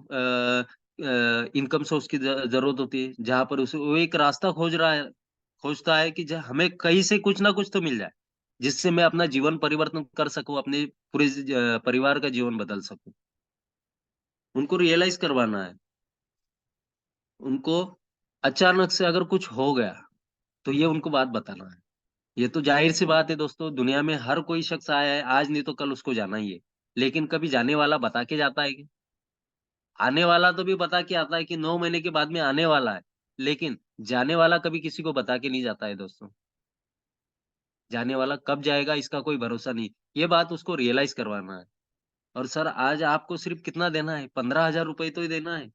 इनकम सोर्स की ज़रूरत होती है, जहाँ पर उसे वो एक रास्ता खोजता है कि ज हमें कहीं से कुछ ना कुछ तो मिल जाए, जिससे मैं अपना जीवन परिवर्तन कर सकूँ, अपने पूरे परिवार का जीवन बदल सकूँ। उनको रियलाइज़ करवाना है। उनको अचानक से अगर कुछ हो गया, तो ये उनको बात बताना है। ये तो ज़ाहिर-सी बात है दोस्तों, दुनिया में हर कोई शख्स आया है, आज नहीं तो कल उसको जाना ही है। लेकिन कभी जाने वाला बता के जाता है क्या? आने वाला तो भी बता के आता है कि 9 महीने के बाद में आने वाला है, लेकिन जाने वाला कभी किसी को बता के नहीं जाता है दोस्तों। जाने वाला कब जाएगा इसका कोई भरोसा नहीं। ये बात उसको रियलाइज़ करवाना है। और सर आज आपको सिर्फ़ कितना देना है? 15,000 रुपए तो ही देना है।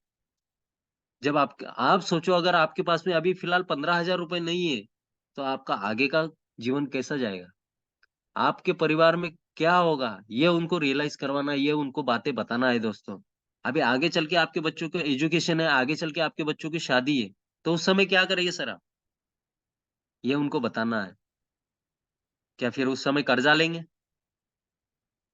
जब आप सोचो अगर आपके पास में अभी फ़िलहाल 15,000 रुपए नहीं है, तो आपका आगे का जीवन कैसा जाएगा? आपके परिवार में क्या होगा? ये उनको रियलाइज़ करवाना है, ये उनको बातें बताना है दोस्तों। अभी आगे चल के आपके बच्चों का एजुकेशन है, आगे चल के आपके बच्चों की शादी है, तो उस समय क्या करेंगे सर आप? ये उनको बताना है। क्या फिर उस समय कर्ज़ा लेंगे?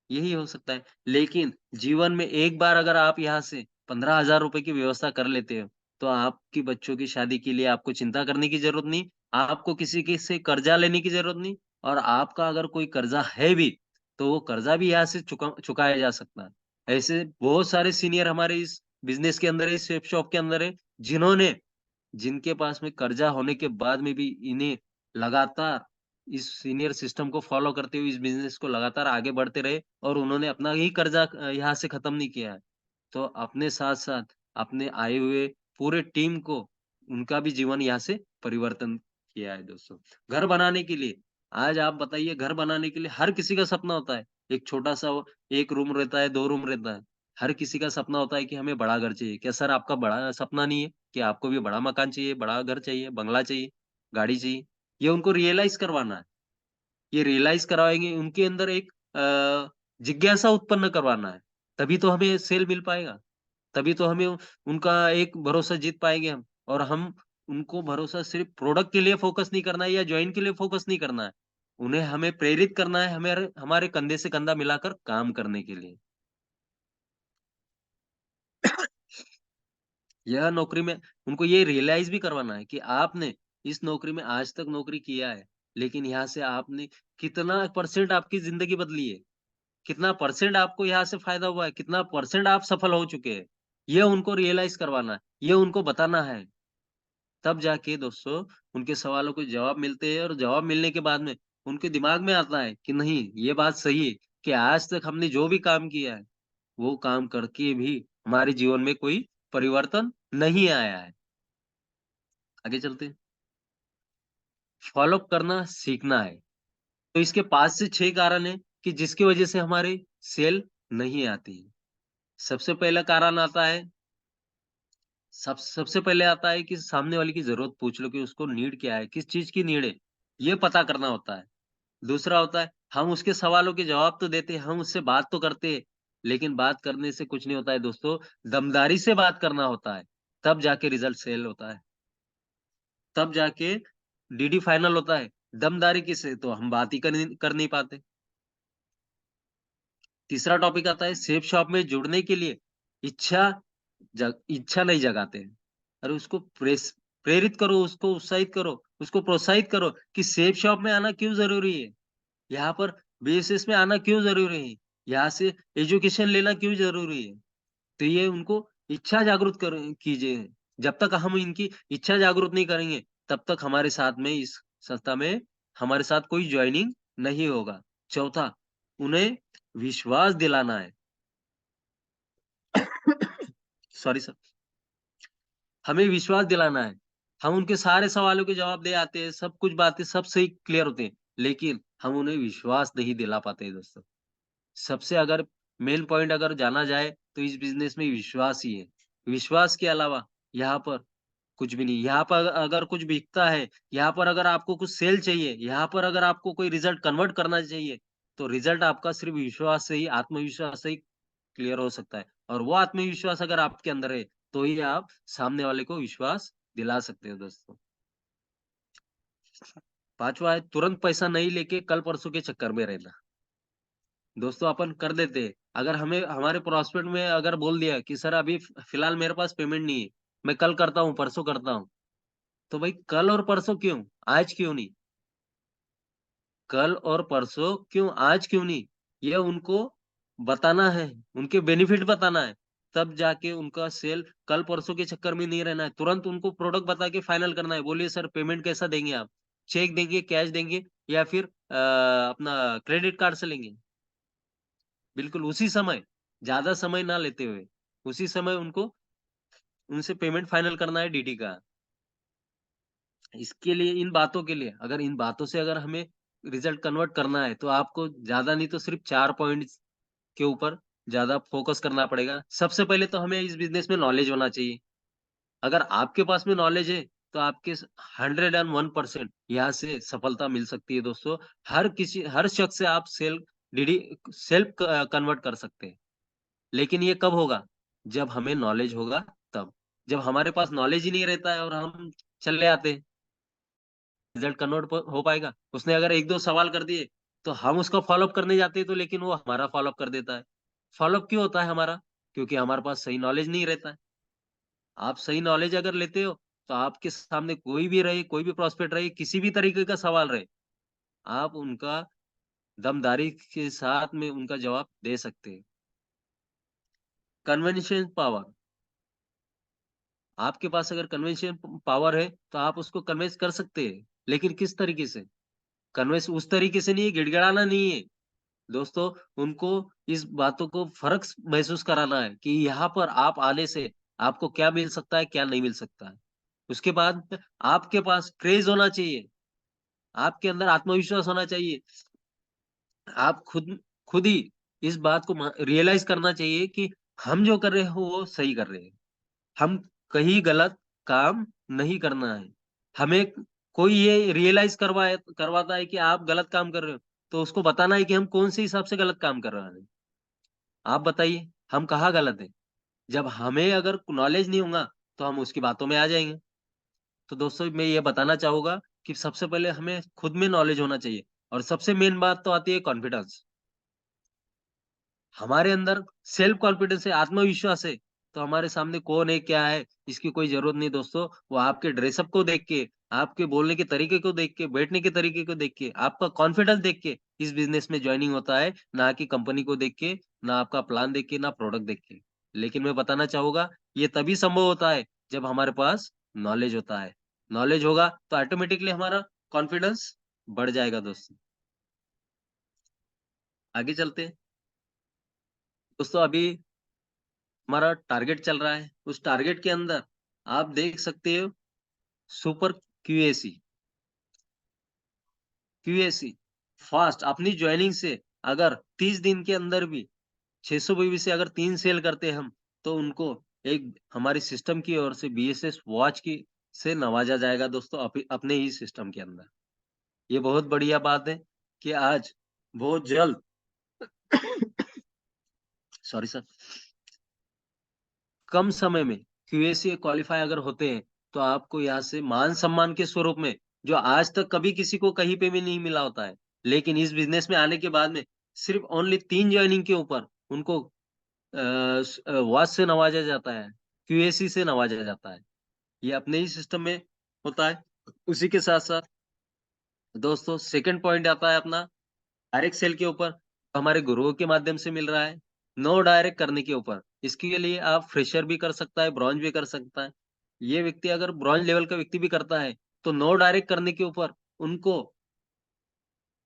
यही हो सकता है। लेकिन जीवन में एक बार अगर आप यहाँ से 15,000 रुपए की व्यवस्था कर लेते हो, तो आपकी बच्चों की शादी के लिए आपको चिंता करने की ज़रूरत नहीं, आपको किसी के से कर्ज़ा लेने की ज़रूरत नहीं और आपका अगर कोई कर्ज़ा है भी, तो वो कर्ज़ा भी यहाँ से चुकाया जा सकता है। ऐसे बहुत सारे सीनियर हमारे इस बिज़नेस के अंदर है, इस शॉप के अंदर है, जिनके पास में कर्ज़ा होने के बाद में भी इन्हें लगातार इस सीनियर सिस्टम को फ़ॉलो करते हुए इस बिज़नेस को लगातार आगे बढ़ते रहे और उन्होंने अपना ही कर्ज़ा यहाँ से ख़त्म नहीं किया है। तो अपने साथ-साथ अपने आए हुए पूरे टीम को उनका भी जीवन यहाँ से परिवर्तन किया है दोस्तों। घर बनाने के लिए आज आप बताइए घर बनाने के लिए हर किसी का सपना होता है। एक छोटा-सा 1 रूम रहता है, 2 रूम रहता है। हर किसी का सपना होता है कि हमें बड़ा घर चाहिए। क्या सर आपका बड़ा सपना नहीं है? कि आपको भी बड़ा मकान चाहिए, बड़ा घर चाहिए, बंगला चाहिए, गाड़ी चाहिए? ये उनको रियलाइज़ करवाना है। ये रियलाइज़ करवाएँगे, उनके अंदर एक जिज्ञासा उत्पन्न करवाना है। तभी तो हमें सेल मिल पाएगा। तभी तो हमें उनका एक भरोसा जीत पाएँगे हम और हम उनको भरोसा सिर्फ़ प्रोडक्ट के लिए फ़ोकस नहीं करना है या जॉइन के लिए फ़ोकस नहीं करना है। उन्हें हमें प्रेरित करना है, हमें हमारे कंधे से कंधा मिलाकर काम करने के लिए। यह नौकरी में उनको ये रियलाइज़ भी करवाना है कि आपने इस नौकरी में आज तक नौकरी किया है। लेकिन यहाँ से आपने कितना परसेंट आपकी जिंदगी बदली है, कितना परसेंट आपको यहाँ से फायदा हुआ है, कितना परसेंट आप सफल हो चुके हैं, ये उनको रियलाइज करवाना है, ये उनको बताना है। तब जाके दोस्तों उनके सवालों को जवाब मिलते हैं, और जवाब मिलने के बाद में उनके दिमाग में आता है कि नहीं, ये बात सही है कि आज तक हमने जो भी काम किया है वो काम करके भी हमारे जीवन में कोई परिवर्तन नहीं आया है। आगे चलते हैं। फॉलो करना सीखना है। तो इसके 5 से 6 कारण है कि जिसकी वजह से हमारे सेल नहीं आती है। सबसे पहला कारण आता है, सबसे पहले आता है कि सामने वाले की जरूरत पूछ लो कि उसको नीड क्या है, किस चीज की नीड है, ये पता करना होता है। दूसरा होता है, हम उसके सवालों के जवाब तो देते हैं, हम उससे बात तो करते हैं, लेकिन बात करने से कुछ नहीं होता है दोस्तों, दमदारी से बात करना होता है, तब जाके रिजल्ट सेल होता है, तब जाके डीडी फाइनल होता है। दमदारी किसे, तो हम बात ही कर नहीं पाते। तीसरा टॉपिक आता है, सेफ शॉप में जुड़ने के लिए इच्छा इच्छा नहीं जगाते हैं। अरे उसको प्रेरित करो, उसको उत्साहित करो, उसको प्रोत्साहित करो कि सेफ शॉप में आना क्यों जरूरी है, यहाँ पर बीएसएस में आना क्यों जरूरी है, यहाँ से एजुकेशन लेना क्यों जरूरी है। तो ये उनको इच्छा जागृत कर कीजिए। जब तक हम इनकी इच्छा जागृत नहीं करेंगे, तब तक हमारे साथ में इस संस्था में हमारे साथ कोई ज्वाइनिंग नहीं होगा। चौथा, उन्हें विश्वास दिलाना है। सॉरी सर, हमें विश्वास दिलाना है। हम उनके सारे सवालों के जवाब दे आते हैं, सब कुछ बातें सब सही क्लियर होते हैं, लेकिन हम उन्हें विश्वास नहीं दिला पाते दोस्तों। सबसे अगर मेन पॉइंट अगर जाना जाए तो इस बिजनेस में विश्वास ही है। विश्वास के अलावा यहाँ पर कुछ भी नहीं। यहाँ पर अगर कुछ बिकता है, यहाँ पर अगर आपको कुछ सेल चाहिए, यहाँ पर अगर आपको कोई रिजल्ट कन्वर्ट करना चाहिए, तो रिजल्ट आपका सिर्फ विश्वास से ही, आत्मविश्वास से ही क्लियर हो सकता है। और वो आत्मविश्वास अगर आपके अंदर है, तो ही आप सामने वाले को विश्वास दिला सकते हो दोस्तों। पांचवा है, तुरंत पैसा नहीं लेके कल परसों के चक्कर में रहना। दोस्तों अपन कर देते हैं, अगर हमें हमारे प्रोस्पेक्ट में अगर बोल दिया कि सर अभी फिलहाल मेरे पास पेमेंट नहीं है, मैं कल करता हूँ, परसों करता हूँ, तो भाई कल और परसों क्यों, आज क्यों नहीं? कल और परसों क्यों, आज क्यों नहीं? ये उनको बताना है, उनके बेनिफिट बताना है, तब जाके उनका सेल कल परसों के चक्कर में नहीं रहना है। तुरंत उनको प्रोडक्ट बता के फाइनल करना है। बोलिए सर पेमेंट कैसा देंगे आप, चेक देंगे, कैश देंगे, या फिर अपना क्रेडिट कार्ड से लेंगे? बिल्कुल उसी समय, ज्यादा समय ना लेते हुए उसी समय उनको उनसे पेमेंट फाइनल करना है डीडी का। इसके लिए, इन बातों के लिए, अगर इन बातों से अगर हमें रिजल्ट कन्वर्ट करना है, तो आपको ज्यादा नहीं तो सिर्फ 4 पॉइंट के ऊपर ज्यादा फोकस करना पड़ेगा। सबसे पहले तो हमें इस बिजनेस में नॉलेज होना चाहिए। अगर आपके पास में नॉलेज है, तो आपके 101% यहाँ से सफलता मिल सकती है दोस्तों। हर शख्स से आप डीडी सेल्फ कन्वर्ट कर सकते हैं। लेकिन ये कब होगा? जब हमें नॉलेज होगा तब। जब हमारे पास नॉलेज ही नहीं रहता है और हम चले आते हैं, रिजल्ट कन्वर्ट हो पाएगा? उसने अगर एक दो सवाल कर दिए, तो हम उसका फॉलोअप करने जाते हैं, तो लेकिन वो हमारा फॉलोअप कर देता है। फॉलोअप क्यों होता है हमारा? क्योंकि हमारे पास सही नॉलेज नहीं रहता है। आप सही नॉलेज अगर लेते हो, तो आपके सामने कोई भी रहे, कोई भी प्रोस्पेक्ट रहे, किसी भी तरीके का सवाल रहे, आप उनका दमदारी के साथ में उनका जवाब दे सकते हैं। कन्वेंशन पावर, आपके पास अगर कन्वेंशन पावर है, तो आप उसको कन्वेंस कर सकते हैं, लेकिन किस तरीके से? कन्वेंस उस तरीके से नहीं है, गिड़गिड़ाना नहीं है दोस्तों। उनको इस बातों को फर्क महसूस कराना है कि यहाँ पर आप आने से आपको क्या मिल सकता है, क्या नहीं मिल सकता है। उसके बाद आपके पास क्रेज होना चाहिए, आपके अंदर आत्मविश्वास होना चाहिए। आप खुद खुद ही इस बात को रियलाइज करना चाहिए कि हम जो कर रहे हो वो सही कर रहे हैं। हम कहीं गलत काम नहीं करना है। हमें कोई ये रियलाइज करवाता है कि आप गलत काम कर रहे हो, तो उसको बताना है कि हम कौन से हिसाब से गलत काम कर रहे हैं। आप बताइए हम कहाँ गलत है? जब हमें अगर नॉलेज नहीं होगा, तो हम उसकी बातों में आ जाएंगे। तो दोस्तों मैं ये बताना चाहूंगा कि सबसे पहले हमें खुद में नॉलेज होना चाहिए, और सबसे मेन बात तो आती है कॉन्फिडेंस। हमारे अंदर सेल्फ कॉन्फिडेंस है, आत्मविश्वास है, तो हमारे सामने कौन है क्या है इसकी कोई जरूरत नहीं दोस्तों। वो आपके ड्रेसअप को देख के, आपके बोलने के तरीके को देख के, बैठने के तरीके को देख के, आपका कॉन्फिडेंस देख के इस बिजनेस में ज्वाइनिंग होता है, ना कि कंपनी को देख के, ना आपका प्लान देख के, ना प्रोडक्ट देख के। लेकिन मैं बताना चाहूंगा ये तभी संभव होता है जब हमारे पास नॉलेज होता है। नॉलेज होगा तो ऑटोमेटिकली हमारा कॉन्फिडेंस बढ़ जाएगा दोस्तों। आगे चलते हैं दोस्तों। अभी हमारा टारगेट चल रहा है, उस टारगेट के अंदर आप देख सकते हो सुपर क्यूएसी। क्यूएसी फास्ट अपनी ज्वाइनिंग से अगर 30 दिन के अंदर भी 600 बीवी से अगर 3 सेल करते हैं हम, तो उनको एक हमारी सिस्टम की ओर से बीएसएस वॉच की से नवाजा जाएगा दोस्तों, अपने ही सिस्टम के अंदर। ये बहुत बढ़िया बात है कि आज बहुत जल्द सॉरी सर, कम समय में क्यूएसी क्वालिफाई अगर होते हैं तो आपको यहाँ से मान सम्मान के स्वरूप में, जो आज तक कभी किसी को कहीं पे भी नहीं मिला होता है, लेकिन इस बिजनेस में आने के बाद में सिर्फ ओनली 3 ज्वाइनिंग के ऊपर उनको वॉच से नवाजा जाता है, क्यूएसी से नवाजा जाता है। ये अपने ही सिस्टम में होता है। उसी के साथ साथ दोस्तों सेकंड पॉइंट आता है अपना डायरेक्ट सेल के ऊपर, हमारे गुरुओं के माध्यम से मिल रहा है। नो डायरेक्ट करने के ऊपर, इसके लिए आप फ्रेशर भी कर सकता है, ब्रॉन्ज भी कर सकता है। ये व्यक्ति अगर ब्रॉन्ज लेवल का व्यक्ति भी करता है तो नो डायरेक्ट करने के ऊपर उनको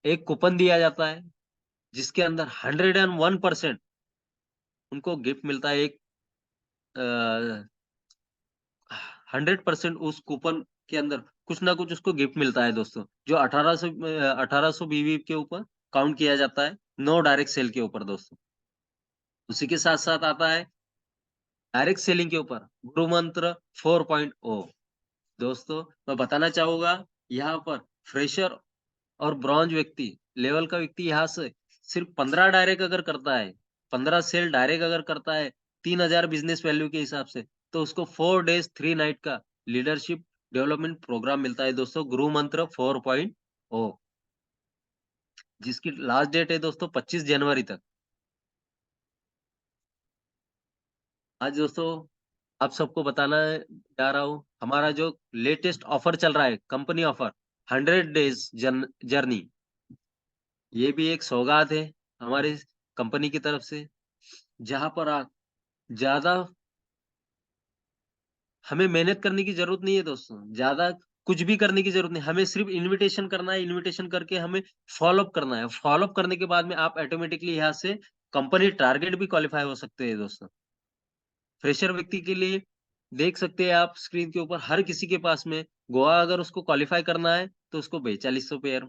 एक कूपन दिया जाता है, जिसके अंदर 101% उनको गिफ्ट मिलता है। एक 100% उस कूपन के अंदर कुछ ना कुछ उसको गिफ्ट मिलता है दोस्तों, जो 1800 बीवी के ऊपर काउंट किया जाता है, नो डायरेक्ट सेल के ऊपर दोस्तों। उसी के साथ साथ आता है डायरेक्ट सेलिंग के ऊपर गुरु मंत्र 4.0। दोस्तों मैं बताना चाहूंगा यहाँ पर फ्रेशर और ब्रॉन्ज व्यक्ति लेवल का व्यक्ति यहाँ से सिर्फ 15 डायरेक्ट अगर करता है, 15 सेल डायरेक्ट अगर करता है 3000 बिजनेस वैल्यू के हिसाब से, तो उसको 4 डेज 3 नाइट का लीडरशिप डेवलपमेंट प्रोग्राम मिलता है दोस्तों, गुरु मंत्र 4.0, जिसकी लास्ट डेट है दोस्तों 25 जनवरी तक। आज दोस्तों आप सबको बताना जा रहा हूँ हमारा जो लेटेस्ट ऑफर चल रहा है, कंपनी ऑफर 100 डेज जर्नी। ये भी एक सौगात है हमारी कंपनी की तरफ से, जहां पर आप ज्यादा हमें मेहनत करने की जरूरत नहीं है दोस्तों, ज्यादा कुछ भी करने की जरूरत नहीं, हमें सिर्फ इनविटेशन करना है। इनविटेशन करके हमें फॉलोअप करना है। फॉलोअप करने के बाद में आप ऑटोमेटिकली यहाँ से कंपनी टारगेट भी क्वालिफाई हो सकते हैं दोस्तों। फ्रेशर व्यक्ति के लिए देख सकते हैं आप स्क्रीन के ऊपर, हर किसी के पास में गोवा अगर उसको क्वालिफाई करना है तो उसको 4200 पेयर,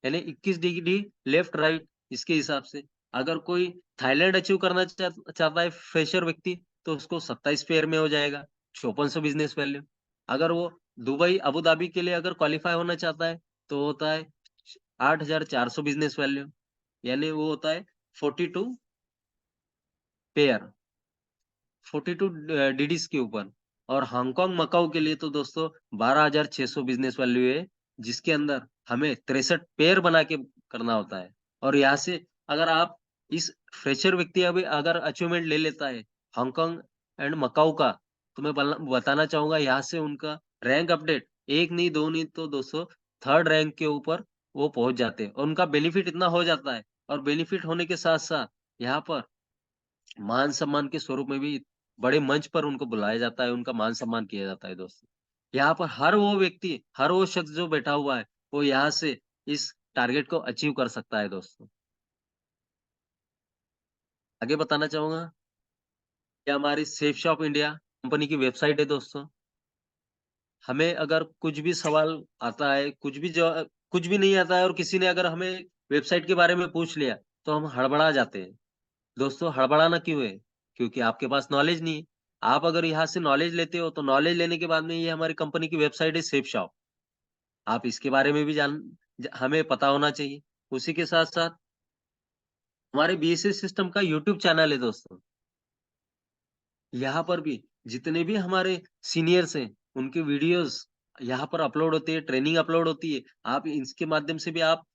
यानी 21 डिग्री लेफ्ट राइट, इसके हिसाब से। अगर कोई थाईलैंड अचीव करना चाहता है फ्रेशर व्यक्ति, तो उसको 27 पेयर में हो जाएगा, 5400 बिजनेस वैल्यू। अगर वो दुबई अबू धाबी के लिए अगर क्वालिफाई होना चाहता है तो होता है 8400 बिजनेस वैल्यू, यानी वो होता है 42 पेयर, 42 डीडीज के ऊपर। और हांगकांग मकाऊ के लिए तो दोस्तों 12600 बिजनेस वैल्यू है, जिसके अंदर हमें 63 पेयर बना के करना होता है। और यहाँ से अगर आप इस फ्रेशर व्यक्ति अभी अगर अचीवमेंट ले लेता है हांगकांग एंड मकाऊ का, तो मैं बताना चाहूंगा यहाँ से उनका रैंक अपडेट एक नहीं दो नहीं तो दोस्तों थर्ड रैंक के ऊपर वो पहुंच जाते हैं, और उनका बेनिफिट इतना हो जाता है। और बेनिफिट होने के साथ साथ यहाँ पर मान सम्मान के स्वरूप में भी बड़े मंच पर उनको बुलाया जाता है, उनका मान सम्मान किया जाता है दोस्तों। यहाँ पर हर वो व्यक्ति, हर वो शख्स जो बैठा हुआ है, वो यहाँ से इस टारगेट को अचीव कर सकता है दोस्तों। आगे बताना चाहूंगा कि हमारी सेफ शॉप इंडिया कंपनी की वेबसाइट है दोस्तों। हमें अगर कुछ भी सवाल आता है, कुछ भी नहीं आता है, और किसी ने अगर हमें वेबसाइट के बारे में पूछ लिया, तो हम हड़बड़ा जाते हैं दोस्तों। हड़बड़ाना क्यों है? क्योंकि आपके पास नॉलेज नहीं है। आप अगर यहाँ से नॉलेज लेते हो तो नॉलेज लेने के बाद में ये हमारी कंपनी की वेबसाइट है सेफ शॉप, आप इसके बारे में भी हमें पता होना चाहिए। उसी के साथ साथ हमारे बीएसएस सिस्टम का यूट्यूब चैनल है दोस्तों। यहाँ पर भी जितने भी हमारे सीनियर्स हैं उनके वीडियोस यहाँ पर अपलोड होती है, ट्रेनिंग अपलोड होती है। आप इसके माध्यम से भी आप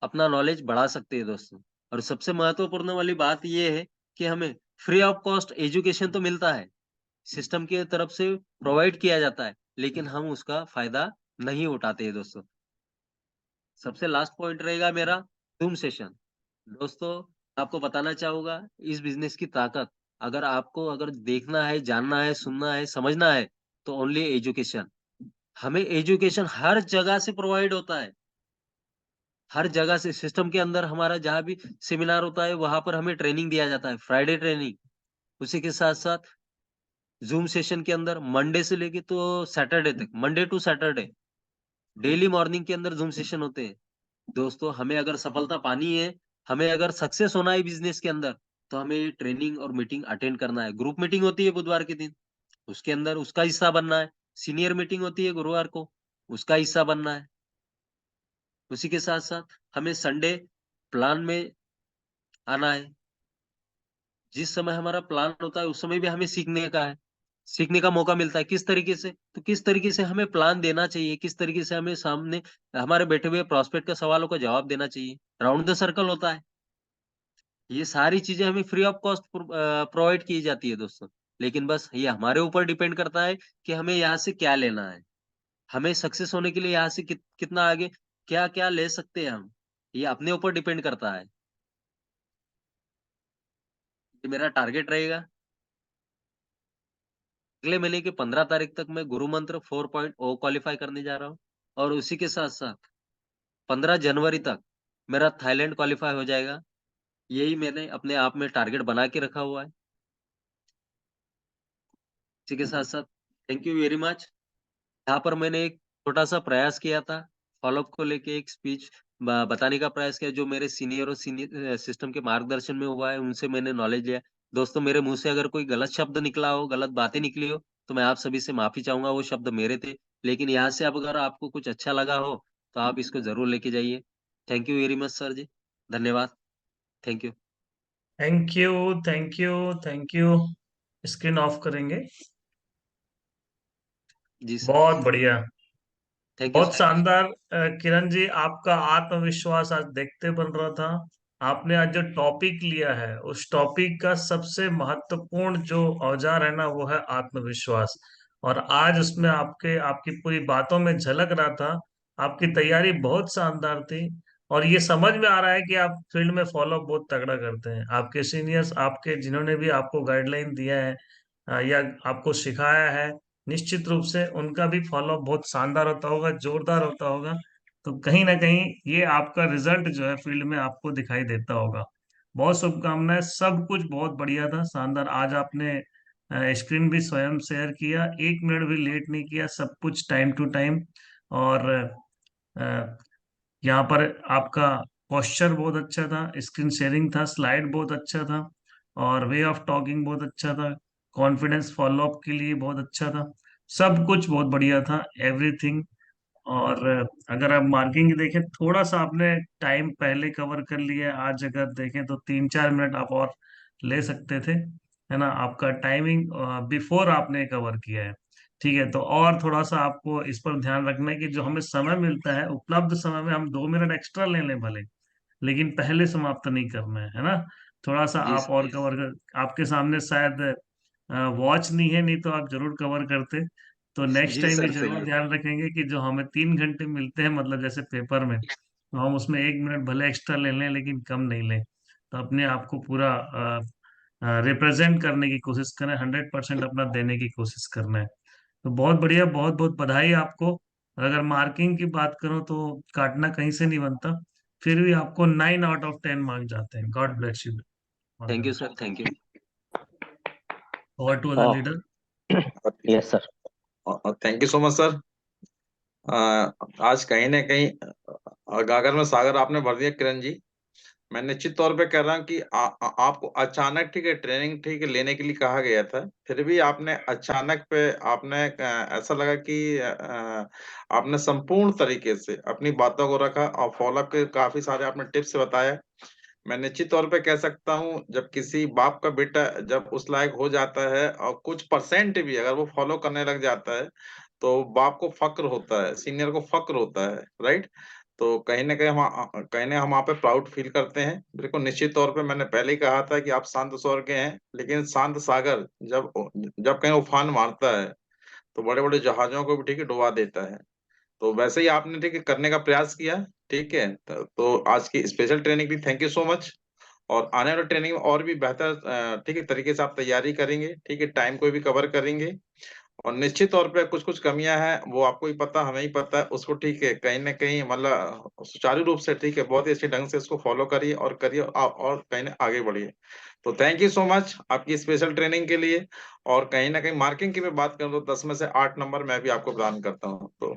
अपना नॉलेज बढ़ा सकते हैं दोस्तों। और सबसे महत्वपूर्ण वाली बात यह है कि हमें फ्री ऑफ कॉस्ट एजुकेशन तो मिलता है, सिस्टम की तरफ से प्रोवाइड किया जाता है, लेकिन हम उसका फायदा नहीं उठाते हैं दोस्तों। सबसे लास्ट पॉइंट रहेगा मेरा जूम सेशन। दोस्तों, आपको बताना चाहूँगा इस बिज़नेस की ताकत, अगर देखना है, जानना है, सुनना है, समझना है, तो ओनली एजुकेशन। हमें एजुकेशन हर जगह से प्रोवाइड होता है। हर जगह से सिस्टम के अंदर हमारा जहाँ भी सेमिनार होता है, वहाँ पर हमें ट्रेनिंग दिया जाता है, फ्राइडे ट्रेनिंग। उसी के साथ-साथ ज़ूम सेशन के अंदर मंडे से लेके तो सैटरडे तक, Monday to Saturday, daily morning के अंदर ज़ूम सेशन होते हैं। दोस्तों, हमें अगर सफलता पानी है, हमें अगर सक्सेस होना है बिज़नेस के अंदर, तो हमें ये ट्रेनिंग और मीटिंग अटेंड करना है। ग्रुप मीटिंग होती है बुधवार के दिन, उसके अंदर उसका हिस्सा बनना है। सीनियर मीटिंग होती है गुरुवार को, उसका हिस्सा बनना है। उसी के साथ-साथ हमें संडे प्लान में आना है। जिस समय हमारा प्लान होता है, उस समय भी हमें सीखने का है। सीखने का मौका मिलता है, किस तरीके से? तो किस तरीके से हमें प्लान देना चाहिए, किस तरीके से हमें सामने हमारे बैठे हुए प्रॉस्पेक्ट के सवालों का जवाब देना चाहिए। राउंड द सर्कल होता है। ये सारी चीज़ें हमें फ्री ऑफ कॉस्ट प्रोवाइड की जाती है दोस्तों। लेकिन बस ये हमारे ऊपर डिपेंड करता है कि हमें यहाँ से क्या लेना है। हमें सक्सेस होने के लिए यहाँ से कितना आगे क्या-क्या ले सकते हैं हम। ये अपने ऊपर डिपेंड करता है। ये मेरा टारगेट रहेगा। अगले महीने की 15 तारीख तक मैं गुरु मंत्र 4.0 क्वालीफाई करने जा रहा हूँ और उसी के साथ-साथ 15 जनवरी तक मेरा थाईलैंड क्वालीफाई हो जाएगा। यही मैंने अपने आप में टारगेट बना के रखा हुआ है। इसी के साथ-साथ थैंक यू वेरी मच। यहाँ पर मैंने एक छोटा-सा प्रयास किया था, फ़ॉलो-अप को लेके एक स्पीच बताने का प्रयास किया जो मेरे सीनियर और सिस्टम के मार्गदर्शन में हुआ है, उनसे मैंने नॉलेज लिया। दोस्तों, मेरे मुँह से अगर कोई गलत शब्द निकला हो, गलत बातें निकली हो, तो मैं आप सभी से माफ़ी चाहूँगा, वो शब्द मेरे थे। लेकिन यहाँ से अब अगर आपको कुछ अच्छा लगा हो, तो आप इसको ज़रूर लेके जाइए। Thank you very much sir ji. धन्यवाद। Thank you. Thank you, thank you, thank you. Screen off करेंगे। जी सर। बहुत बढ़िया, थैंक यू बहुत सर। शानदार। किरण जी, आपका आत्मविश्वास आज देखते बन रहा था। आपने आज जो टॉपिक लिया है, उस टॉपिक का सबसे महत्वपूर्ण जो औजार है ना, वो है आत्मविश्वास। और आज उसमें आपकी पूरी बातों में झलक रहा था। आपकी तैयारी बहुत शानदार थी। और ये समझ में आ रहा है कि आप फील्ड में फॉलो बहुत तगड़ा करते हैं। आपके सीनियर्स, आपके जिन्होंने भी आपको गाइडलाइन दिया है या आपको सिखाया है, निश्चित रूप से उनका भी फॉलो बहुत शानदार होता होगा, जोरदार होता होगा। तो कहीं ना कहीं ये आपका रिजल्ट जो है फील्ड में आपको दिखाई देता होगा। बहुत शुभकामनाएं, सब कुछ बहुत बढ़िया था, शानदार। आज आपने स्क्रीन भी स्वयं शेयर किया, 1 मिनट भी लेट नहीं किया, सब कुछ टाइम टू टाइम। और अ, यहाँ पर आपका पोस्चर बहुत अच्छा था, स्क्रीन शेयरिंग था, स्लाइड बहुत अच्छा था, और वे ऑफ टॉकिंग बहुत अच्छा था, कॉन्फिडेंस फॉलो अप के लिए बहुत अच्छा था। सब कुछ बहुत बढ़िया था, एवरीथिंग। और अगर आप मार्किंग देखें, थोड़ा सा आपने टाइम पहले कवर कर लिया है। आज अगर देखें तो 3-4 मिनट आप और ले सकते थे, है ना। आपका टाइमिंग बिफोर आपने कवर किया है। ठीक है, तो और थोड़ा सा आपको इस पर ध्यान रखना है कि जो हमें समय मिलता है, उपलब्ध समय में हम 2 मिनट एक्स्ट्रा ले लें भले, लेकिन पहले समाप्त नहीं करना है ना। थोड़ा सा जी आप सर। और कवर कर, आपके सामने शायद वॉच नहीं है, नहीं तो आप जरूर कवर करते। तो नेक्स्ट जी टाइम ये सर, सही जरूर है। ध्यान रखेंगे कि जो हमें 3 घंटे मिलते हैं, मतलब जैसे पेपर में, तो हम उसमें 1 मिनट भले एक्स्ट्रा ले लें, लेकिन कम नहीं लें। तो अपने आप को पूरा रिप्रेजेंट करने की कोशिश करें, 100% अपना देने की कोशिश करना है। तो बहुत बढ़िया, बहुत बहुत बधाई आपको। और अगर मार्किंग की बात करूं तो काटना कहीं से नहीं बनता, फिर भी आपको 9 आउट ऑफ 10 मार्क जाते हैं। God bless you. Thank you sir, thank you. Over to the leader. Yes sir. Thank you so much sir. आज कहीं ना कहीं गागर में सागर आपने भर दिया किरण जी। मैं निश्चित तौर पे कह रहा हूँ कि आपको अचानक, ठीक है, ट्रेनिंग ठीक है लेने के लिए कहा गया था, फिर भी आपने अचानक पे आपने ऐसा लगा कि आपने संपूर्ण तरीके से अपनी बातों को रखा और फॉलोअप के काफी सारे आपने टिप्स बताए। मैं निश्चित तौर पे कह सकता हूँ, जब किसी बाप का बेटा जब उस लायक हो जाता है और कुछ परसेंट भी अगर वो फॉलो करने लग जाता है, तो बाप को फक्र होता है, सीनियर को फक्र होता है, राइट। तो कहीं ना कहीं हम आप पे प्राउड फील करते हैं। बिल्कुल निश्चित तौर पे मैंने पहले ही कहा था कि आप शांत स्वर के हैं, लेकिन शांत सागर जब जब कहीं उफान मारता है तो बड़े बड़े जहाजों को भी ठीक है डुबा देता है। तो वैसे ही आपने ठीक है करने का प्रयास किया। ठीक है, तो आज की स्पेशल ट्रेनिंग के लिए थैंक यू सो मच। और आने वाले ट्रेनिंग में और भी बेहतर ठीक है तरीके से आप तैयारी करेंगे, ठीक है, टाइम को भी कवर करेंगे। और निश्चित तौर पे कुछ कुछ कमियां हैं, वो आपको ही पता, हमें ही पता है उसको, ठीक है, कहीं ना कहीं मतलब सुचारू रूप से ठीक है बहुत ही अच्छे ढंग से उसको फॉलो करिए और कहीं ना आगे बढ़िए। तो थैंक यू सो मच आपकी स्पेशल ट्रेनिंग के लिए। और कहीं ना कहीं मार्किंग की मैं बात करूं तो 10 में से 8 नंबर मैं भी आपको प्रदान करता हूं। तो